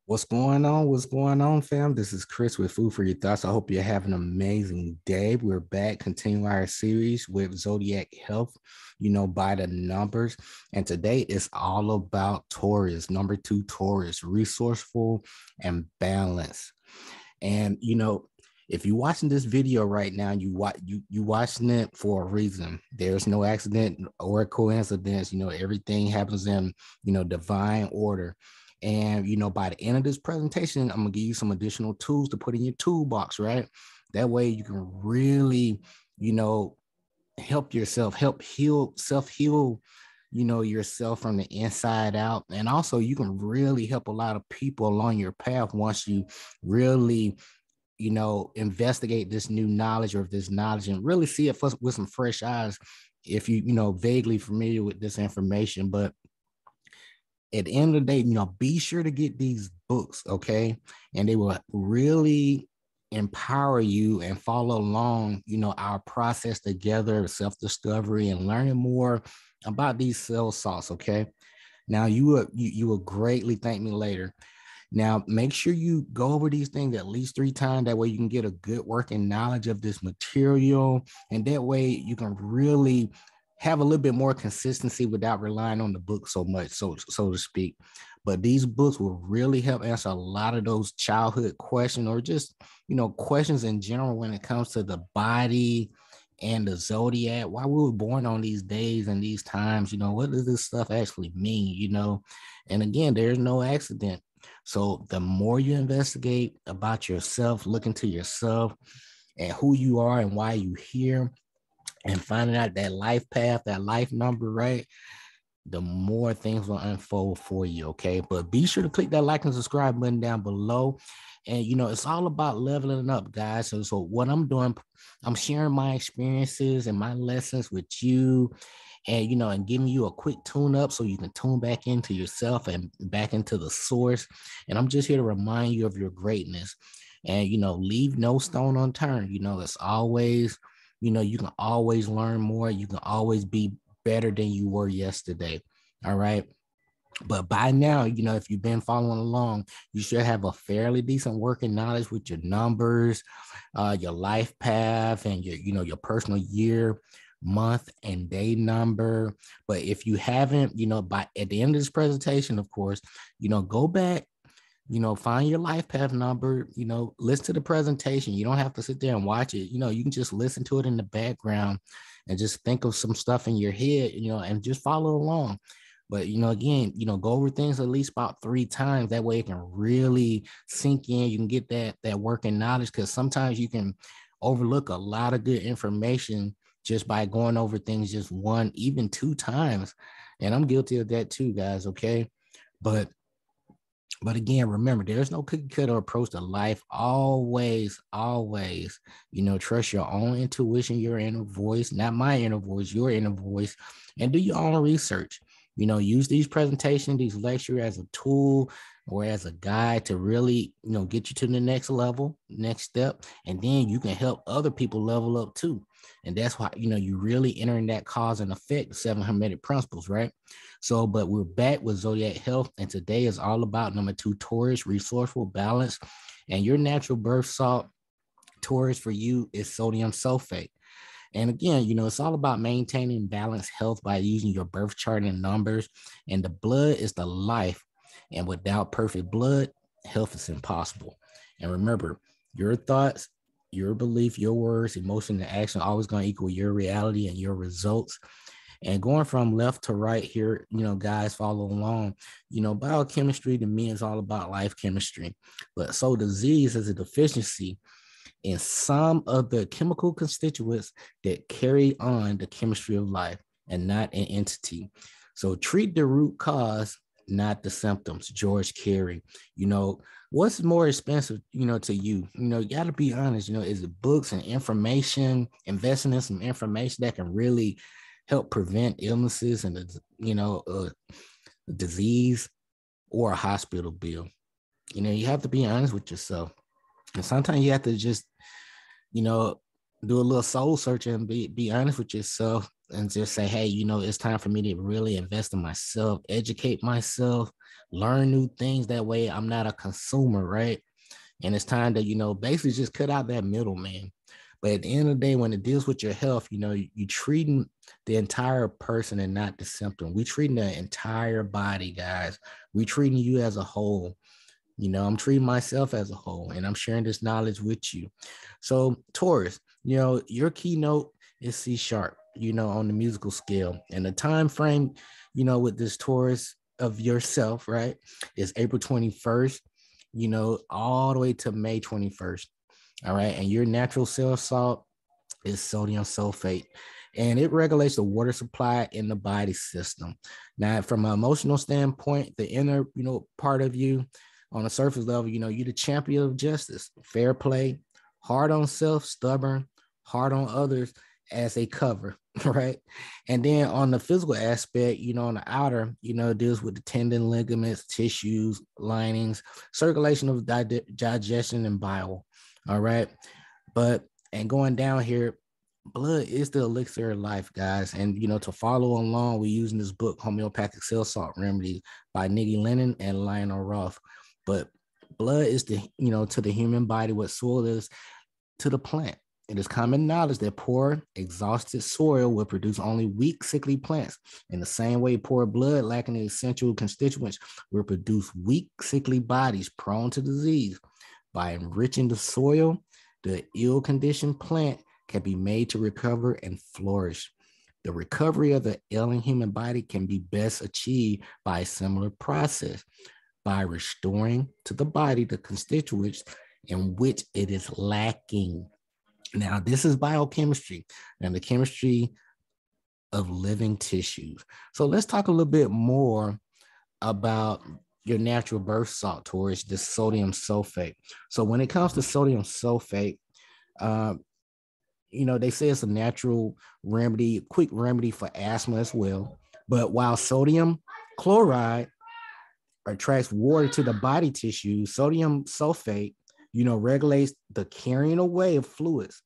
What's going on? What's going on, fam? This is Chris with Food for Your Thoughts. I hope you have an amazing day. We're back continuing our series with Zodiac Health, by the numbers. And today is all about Taurus, number two Taurus, resourceful and balanced. And if you're watching this video right now, you watching it for a reason. There's no accident or coincidence. Everything happens in divine order. And by the end of this presentation, I'm gonna give you some additional tools to put in your toolbox, right? That way you can really, help yourself, self-heal, yourself from the inside out. And also you can really help a lot of people along your path once you really investigate this new knowledge or this knowledge and really see it with some fresh eyes if vaguely familiar with this information. But at the end of the day, be sure to get these books, okay? And they will really empower you and follow along, our process together, self-discovery and learning more about these cell salts, okay? Now, you will greatly thank me later. Now, make sure you go over these things at least 3 times. That way you can get a good working knowledge of this material. And that way you can really have a little bit more consistency without relying on the book so much, so to speak. But these books will really help answer a lot of those childhood questions or just, questions in general when it comes to the body and the zodiac, why we were born on these days and these times, what does this stuff actually mean, And again, there's no accident. So the more you investigate about yourself, look into yourself and who you are and why you're here, and finding out that life path, that life number, right? The more things will unfold for you, okay? But be sure to click that like and subscribe button down below. And, it's all about leveling up, guys. So what I'm doing, I'm sharing my experiences and my lessons with you and, and giving you a quick tune up so you can tune back into yourself and back into the source. And I'm just here to remind you of your greatness and, leave no stone unturned. It's always, you can always learn more. You can always be better than you were yesterday. All right. But by now, if you've been following along, you should have a fairly decent working knowledge with your numbers, your life path, and your personal year, month, and day number. But if you haven't, at the end of this presentation, of course, go back, find your life path number, listen to the presentation. You don't have to sit there and watch it. You can just listen to it in the background and just think of some stuff in your head, and just follow along. But, again, go over things at least about 3 times. That way it can really sink in. You can get that working knowledge, because sometimes you can overlook a lot of good information just by going over things just 1, even 2 times. And I'm guilty of that too, guys. Okay. But again, remember, there's no cookie cutter approach to life. Always, trust your own intuition, your inner voice, not my inner voice, your inner voice, and do your own research. Use these presentations, these lectures as a tool or as a guide to really, get you to the next level, next step. And then you can help other people level up too. And that's why, you really entering that cause and effect, 7 Hermetic Principles, right? So, but we're back with Zodiac Health. And today is all about number 2, Taurus, resourceful, balance. And your natural birth salt, Taurus, for you is sodium sulphate. And again, it's all about maintaining balanced health by using your birth chart and numbers. And the blood is the life. And without perfect blood, health is impossible. And remember, your thoughts, your belief, your words, emotion, and action are always going to equal your reality and your results. And going from left to right here, guys, follow along. Biochemistry to me is all about life chemistry. But so disease is a deficiency in some of the chemical constituents that carry on the chemistry of life and not an entity. So treat the root cause, not the symptoms. George Carey. What's more expensive, to you? You got to be honest, is it books and information, investing in some information that can really help prevent illnesses and, disease, or a hospital bill? You have to be honest with yourself. And sometimes you have to just, do a little soul searching and be honest with yourself and just say, hey, it's time for me to really invest in myself, educate myself, learn new things. That way I'm not a consumer, right? And it's time to, basically just cut out that middleman. But at the end of the day, when it deals with your health, you treating the entire person and not the symptom. We treating the entire body, guys. We treating you as a whole. I'm treating myself as a whole, and I'm sharing this knowledge with you. So Taurus, your keynote is C sharp, on the musical scale. And the time frame, with this Taurus of yourself, right, is April 21st, all the way to May 21st. All right. And your natural cell salt is sodium sulphate, and it regulates the water supply in the body system. Now, from an emotional standpoint, the inner, part of you on a surface level, you're the champion of justice, fair play, hard on self, stubborn, hard on others as they cover, right? And then on the physical aspect, on the outer, it deals with the tendon, ligaments, tissues, linings, circulation of digestion and bile. All right. And going down here, blood is the elixir of life, guys. And, to follow along, we're using this book, Homeopathic Cell Salt Remedies by Nikki Lennon and Lionel Roth. But blood is to the human body what soil is to the plant. It is common knowledge that poor, exhausted soil will produce only weak, sickly plants. In the same way, poor blood lacking the essential constituents will produce weak, sickly bodies prone to disease. By enriching the soil, the ill-conditioned plant can be made to recover and flourish. The recovery of the ailing human body can be best achieved by a similar process, by restoring to the body the constituents in which it is lacking. Now, this is biochemistry and the chemistry of living tissues. So let's talk a little bit more about your natural birth salt, Taurus, the sodium sulphate. So when it comes to sodium sulphate, they say it's a natural remedy, quick remedy for asthma as well. But while sodium chloride attracts water to the body tissue, sodium sulphate, regulates the carrying away of fluids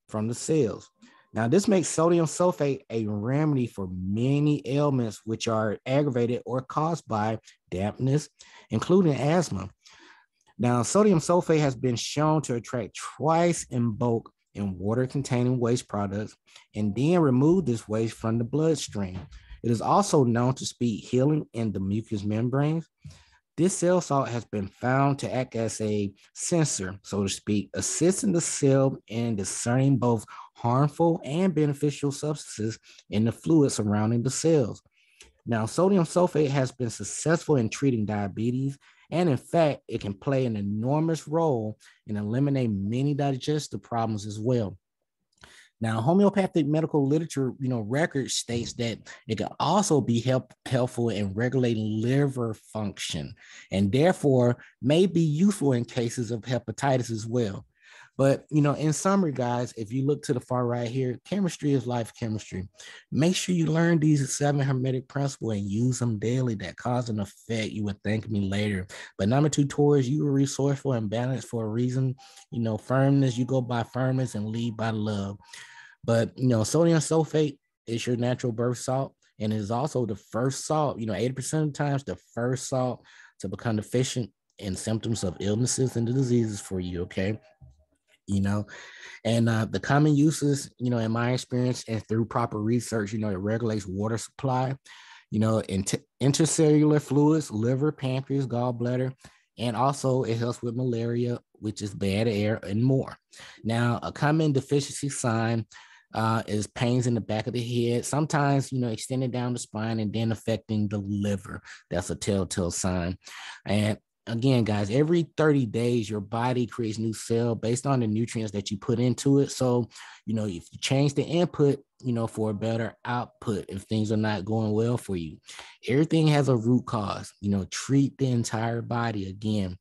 from the cells. Now, this makes sodium sulphate a remedy for many ailments which are aggravated or caused by dampness, including asthma. Now, sodium sulphate has been shown to attract twice in bulk in water-containing waste products and then remove this waste from the bloodstream. It is also known to speed healing in the mucous membranes. This cell salt has been found to act as a sensor, so to speak, assisting the cell in discerning both harmful and beneficial substances in the fluid surrounding the cells. Now, sodium sulphate has been successful in treating diabetes, and in fact, it can play an enormous role in eliminating many digestive problems as well. Now, homeopathic medical literature, record states that it can also be helpful in regulating liver function and therefore may be useful in cases of hepatitis as well. But, in summary, guys, if you look to the far right here, chemistry is life chemistry. Make sure you learn these 7 Hermetic Principles and use them daily. That cause and effect. You would thank me later. But number 2, Taurus, you are resourceful and balanced for a reason. Firmness, you go by firmness and lead by love. But, sodium sulphate is your natural birth salt, and it is also the first salt, 80% of the times, the first salt to become deficient in symptoms of illnesses and the diseases for you, okay? And the common uses, in my experience and through proper research, it regulates water supply, intercellular fluids, liver, pancreas, gallbladder, and also it helps with malaria, which is bad air, and more. Now, a common deficiency sign is pains in the back of the head, sometimes, extending down the spine and then affecting the liver. That's a telltale sign. And again, guys, every 30 days, your body creates new cell based on the nutrients that you put into it. So, if you change the input, for a better output, if things are not going well for you, everything has a root cause, treat the entire body again.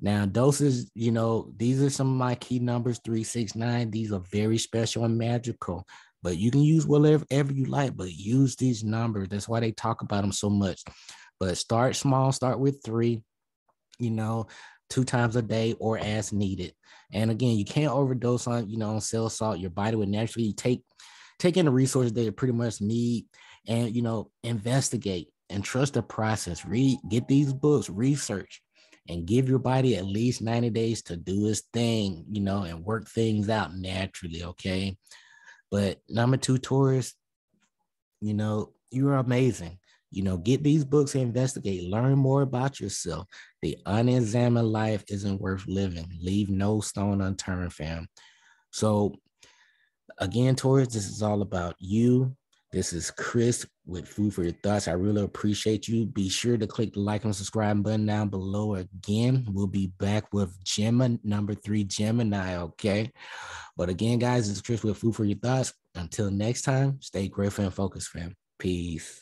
Now, doses, these are some of my key numbers, 3, 6, 9. These are very special and magical, but you can use whatever you like, but use these numbers. That's why they talk about them so much. But start small, start with 3, 2 times a day or as needed. And again, you can't overdose on, on cell salt. Your body would naturally take in the resources that it pretty much need and, investigate. and trust the process. Get these books, research, and give your body at least 90 days to do its thing, and work things out naturally, okay? But number two, Taurus, you're amazing. Get these books and investigate, learn more about yourself. The unexamined life isn't worth living. Leave no stone unturned, fam. So again, Taurus, this is all about you. This is Chris with Food for Your Thoughts. I really appreciate you. Be sure to click the like and subscribe button down below. Again, we'll be back with number 3, Gemini, okay? But again, guys, this is Chris with Food for Your Thoughts. Until next time, stay grateful and focused, fam. Peace.